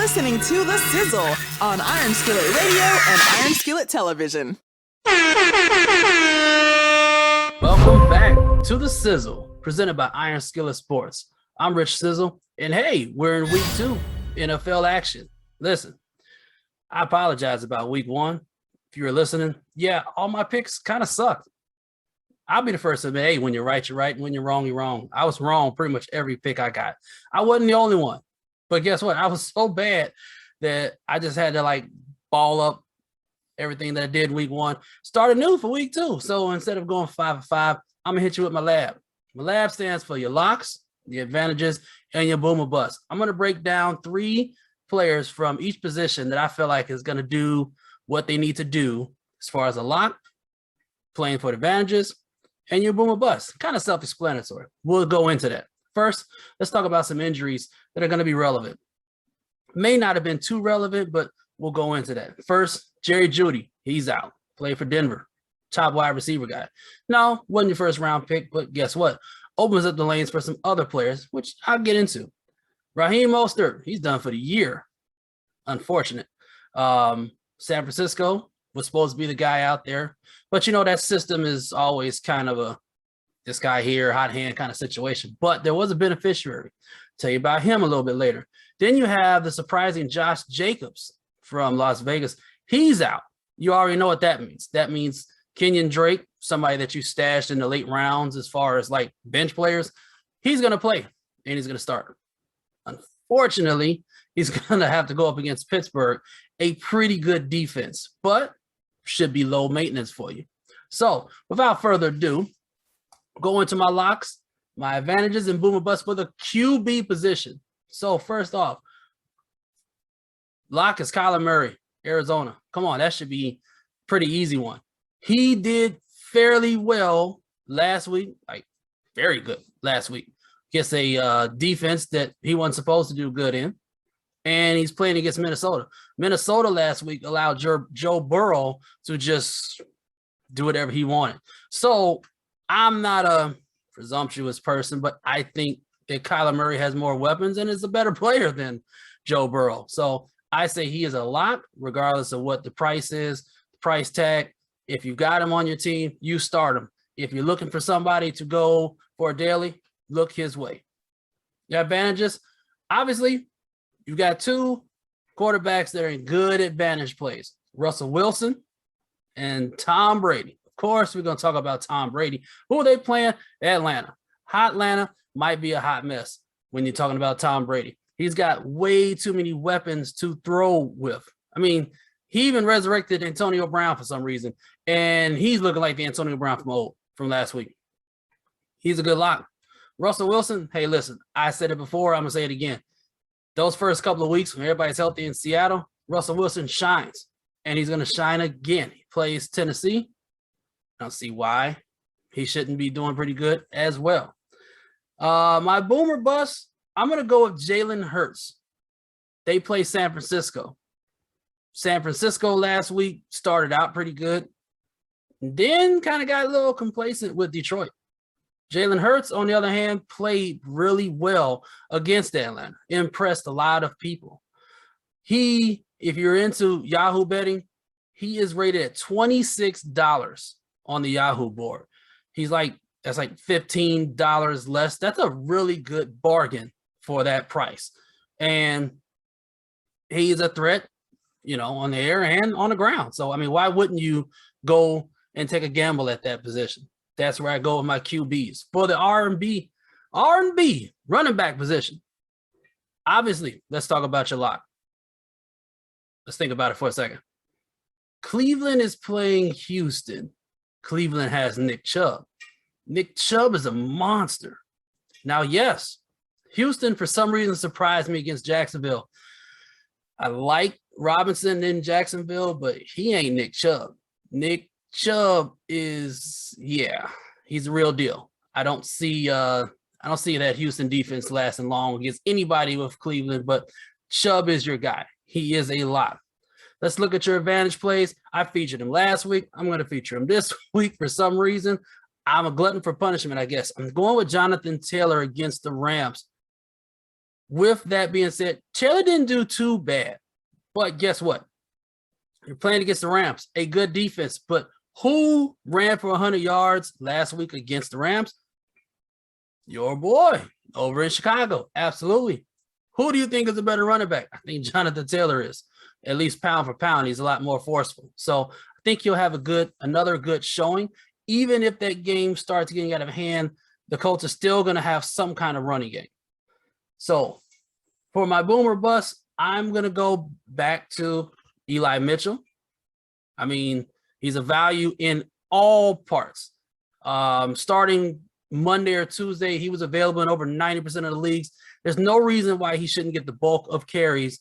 listening to The Sizzle on Iron Skillet Radio and Iron Skillet Television. Welcome back to The Sizzle, presented by Iron Skillet Sports. I'm Rich Sizzle, and hey, we're in week 2 NFL action. Listen, I apologize about week 1. If you were listening, yeah, all my picks kind of sucked. I'll be the first to admit, hey, when you're right, you're right, and when you're wrong, you're wrong. I was wrong pretty much every pick I got. I wasn't the only one. But guess what? I was so bad that I just had to ball up everything that I did week 1. Start anew for week 2. So instead of going 5-5, I'm gonna hit you with my lab. My lab stands for your locks, the advantages, and your boom or bust. I'm gonna break down 3 players from each position that I feel like is gonna do what they need to do as far as a lock, playing for the advantages, and your boom or bust. Kind of self-explanatory. We'll go into that. First, let's talk about some injuries that are going to be relevant. May not have been too relevant, but we'll go into that. First, Jerry Judy, he's out. Played for Denver. Top wide receiver guy. No, wasn't your first round pick, but guess what? Opens up the lanes for some other players, which I'll get into. Raheem Mostert, he's done for the year. Unfortunate. San Francisco was supposed to be the guy out there, but you know that system is always kind of a this guy here, hot hand kind of situation. But there was a beneficiary. Tell you about him a little bit later. Then you have the surprising Josh Jacobs from Las Vegas. He's out. You already know what that means. That means Kenyon Drake, somebody that you stashed in the late rounds as far as bench players, he's going to play and he's going to start. Unfortunately, he's going to have to go up against Pittsburgh, a pretty good defense, but should be low maintenance for you. So without further ado, go into my locks, my advantages, and boom or bust for the QB position. So first off, lock is Kyler Murray, Arizona. Come on, that should be pretty easy one. He did fairly well last week, very good last week. Against a defense that he wasn't supposed to do good in. And he's playing against Minnesota. Minnesota last week allowed Joe Burrow to just do whatever he wanted. So I'm not a presumptuous person, but I think that Kyler Murray has more weapons and is a better player than Joe Burrow. So I say he is a lock, regardless of what the price is, the price tag. If you got him on your team, you start him. If you're looking for somebody to go for a daily, look his way. The advantages, obviously, you've got 2 quarterbacks that are in good advantage plays, Russell Wilson and Tom Brady. Of course, we're going to talk about Tom Brady. Who are they playing? Atlanta. Hot Atlanta might be a hot mess when you're talking about Tom Brady. He's got way too many weapons to throw with. I mean, he even resurrected Antonio Brown for some reason, and he's looking like the Antonio Brown from last week. He's a good lock. Russell Wilson, hey, listen, I said it before, I'm going to say it again. Those first couple of weeks when everybody's healthy in Seattle, Russell Wilson shines, and he's going to shine again. He plays Tennessee. I don't see why he shouldn't be doing pretty good as well. My boomer bust, I'm going to go with Jalen Hurts. They play San Francisco. San Francisco last week started out pretty good, then kind of got a little complacent with Detroit. Jalen Hurts, on the other hand, played really well against Atlanta, impressed a lot of people. If you're into Yahoo betting, he is rated at $26 on the Yahoo board. That's $15 less. That's a really good bargain for that price. And he's a threat, on the air and on the ground. So, why wouldn't you go and take a gamble at that position? That's where I go with my QBs. For the R&B running back position, obviously, let's talk about your lock. Let's think about it for a second. Cleveland is playing Houston. Cleveland has Nick Chubb. Nick Chubb is a monster. Now, yes, Houston, for some reason, surprised me against Jacksonville. I like Robinson in Jacksonville, but he ain't Nick Chubb. Nick Chubb is, he's a real deal. I don't see that Houston defense lasting long against anybody with Cleveland, but Chubb is your guy. He is a lock. Let's look at your advantage plays. I featured him last week. I'm going to feature him this week for some reason. I'm a glutton for punishment, I guess. I'm going with Jonathan Taylor against the Rams. with that being said, Taylor didn't do too bad. But guess what? You're playing against the Rams, a good defense. But who ran for 100 yards last week against the Rams? Your boy over in Chicago. Absolutely. Who do you think is a better running back? I think Jonathan Taylor is. At least pound for pound, he's a lot more forceful. So I think you'll have another good showing. Even if that game starts getting out of hand, the Colts are still going to have some kind of running game. So for my boomer bust, I'm going to go back to Eli Mitchell. I mean, he's a value in all parts. Starting Monday or Tuesday, he was available in over 90% of the leagues. There's no reason why he shouldn't get the bulk of carries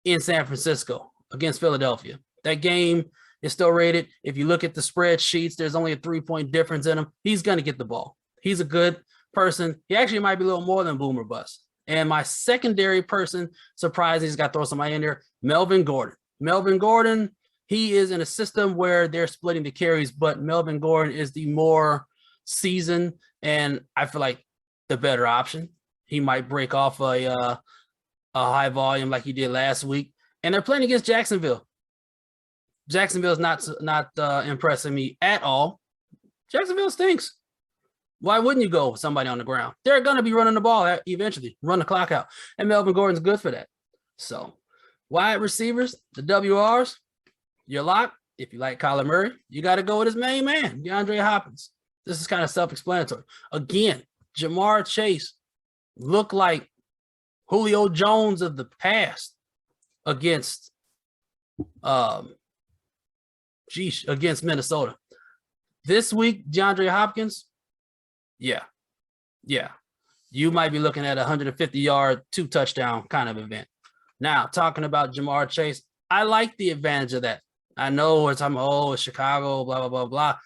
in San Francisco against Philadelphia. That game is still rated. If you look at the spreadsheets, there's only a 3-point difference in him. He's going to get the ball. He's a good person. He actually might be a little more than boomer bust. And my secondary person, surprised he's got to throw somebody in there, Melvin Gordon. Melvin Gordon, he is in a system where they're splitting the carries, but Melvin Gordon is the more seasoned, and I feel like the better option. He might break off a high volume like he did last week. And they're playing against Jacksonville. Jacksonville's not impressing me at all. Jacksonville stinks. Why wouldn't you go with somebody on the ground? They're going to be running the ball eventually, run the clock out. And Melvin Gordon's good for that. So wide receivers, the WRs, your lock. If you like Kyler Murray, you got to go with his main man, Deandre Hopkins. This is kind of self-explanatory. Again, Jamar Chase looked like Julio Jones of the past against against Minnesota. This week, DeAndre Hopkins, yeah. You might be looking at a 150-yard, 2-touchdown kind of event. Now, talking about Jamar Chase, I like the advantage of that. I know we're talking about, it's Chicago, blah, blah, blah, blah.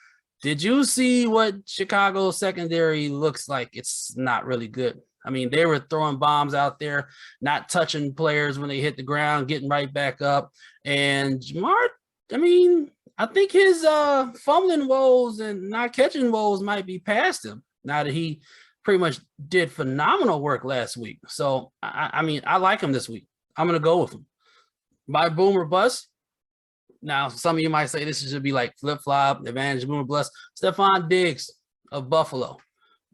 Did you see what Chicago's secondary looks like? It's not really good. I mean, they were throwing bombs out there, not touching players when they hit the ground, getting right back up. And Jamar, I mean, I think his fumbling woes and not catching woes might be past him now that he pretty much did phenomenal work last week. So, I mean, I like him this week. I'm going to go with him. My boomer bust. Now, some of you might say this should be like flip-flop, advantage, boomer bust. Stephon Diggs of Buffalo.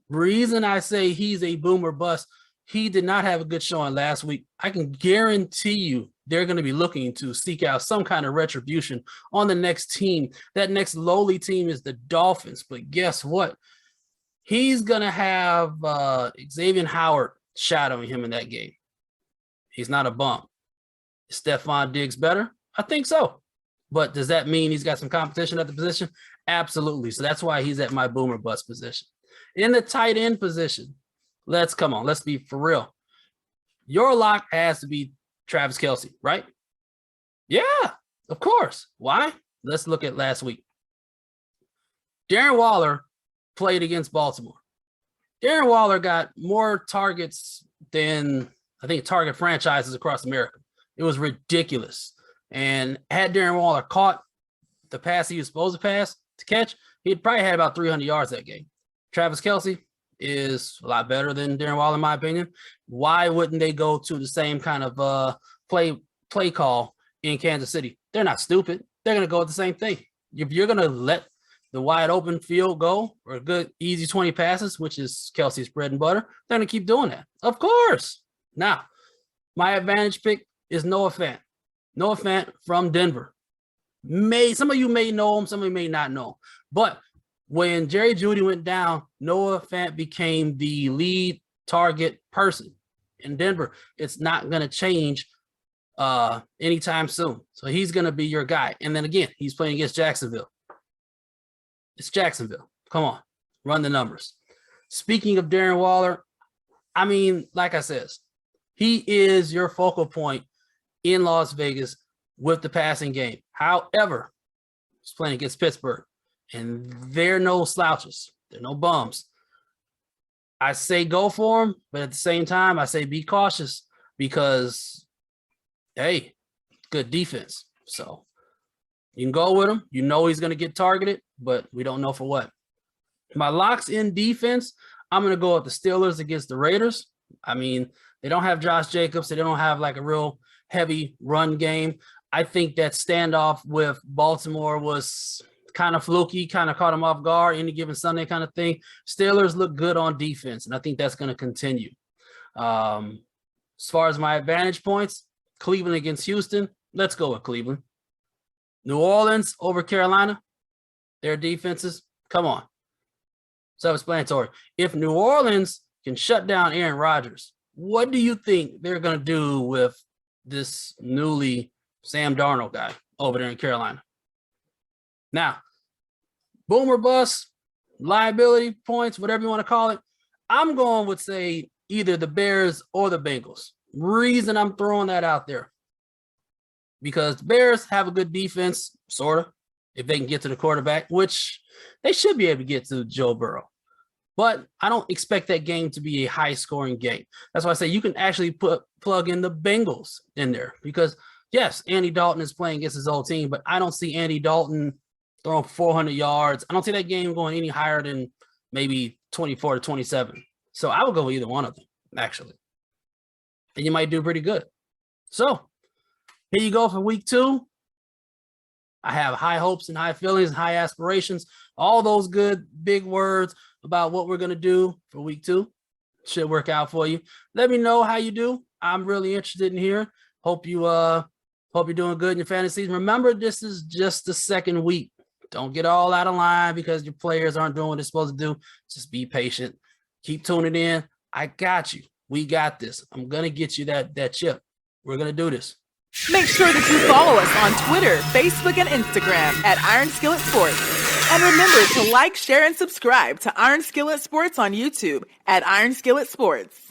Reason I say he's a boomer bust, he did not have a good showing last week. I can guarantee you they're going to be looking to seek out some kind of retribution on the next team. That next lowly team is the Dolphins. But guess what? He's going to have Xavier Howard shadowing him in that game. He's not a bum. Is Stephon Diggs better? I think so. But does that mean he's got some competition at the position? Absolutely. So that's why he's at my boomer bust position. In the tight end position, let's be for real. Your lock has to be Travis Kelce, right? Yeah, of course. Why? Let's look at last week. Darren Waller played against Baltimore. Darren Waller got more targets than, I think, target franchises across America. It was ridiculous. And had Darren Waller caught the pass he was supposed to catch, he'd probably had about 300 yards that game. Travis Kelce is a lot better than Darren Waller, in my opinion. Why wouldn't they go to the same kind of play call in Kansas City? They're not stupid. They're going to go with the same thing. If you're going to let the wide open field go or a good easy 20 passes, which is Kelce's bread and butter, they're going to keep doing that. Of course. Now, my advantage pick is Noah Fant. Noah Fant from Denver. Some of you may know him, some of you may not know. But when Jerry Judy went down, Noah Fant became the lead target person in Denver. It's not going to change anytime soon. So he's going to be your guy. And then again, he's playing against Jacksonville. It's Jacksonville. Come on, run the numbers. Speaking of Darren Waller, I mean, like I said, he is your focal point in Las Vegas with the passing game. However, he's playing against Pittsburgh, and they're no slouches. They're no bums. I say go for him, but at the same time, I say be cautious because, hey, good defense. So you can go with him. You know he's going to get targeted, but we don't know for what. My locks in defense, I'm going to go with the Steelers against the Raiders. I mean, They don't have Josh Jacobs. They don't have like a real heavy run game. I think that standoff with Baltimore was kind of fluky, kind of caught them off guard, any given Sunday kind of thing. Steelers look good on defense, and I think that's going to continue. As far as my advantage points, Cleveland against Houston, let's go with Cleveland. New Orleans over Carolina, their defenses, come on. Self-explanatory. If New Orleans can shut down Aaron Rodgers, what do you think they're going to do with this newly Sam Darnold guy over there in Carolina? Now, boomer bust, liability points, whatever you want to call it, I'm going with, say, either the Bears or the Bengals. Reason I'm throwing that out there, because the Bears have a good defense, sort of, if they can get to the quarterback, which they should be able to get to Joe Burrow. But I don't expect that game to be a high-scoring game. That's why I say you can actually plug in the Bengals in there, because, yes, Andy Dalton is playing against his old team, but I don't see Andy Dalton throwing 400 yards. I don't see that game going any higher than maybe 24 to 27. So I would go with either one of them, actually. And you might do pretty good. So here you go for week 2. I have high hopes and high feelings and high aspirations. All those good big words about what we're going to do for week 2 should work out for you. Let me know how you do. I'm really interested in hearing. Hope you're doing good in your fantasy. Remember, this is just the second week. Don't get all out of line because your players aren't doing what they're supposed to do. Just be patient. Keep tuning in. I got you. We got this. I'm going to get you that chip. We're going to do this. Make sure that you follow us on Twitter, Facebook, and Instagram at Iron Skillet Sports. And remember to like, share, and subscribe to Iron Skillet Sports on YouTube at Iron Skillet Sports.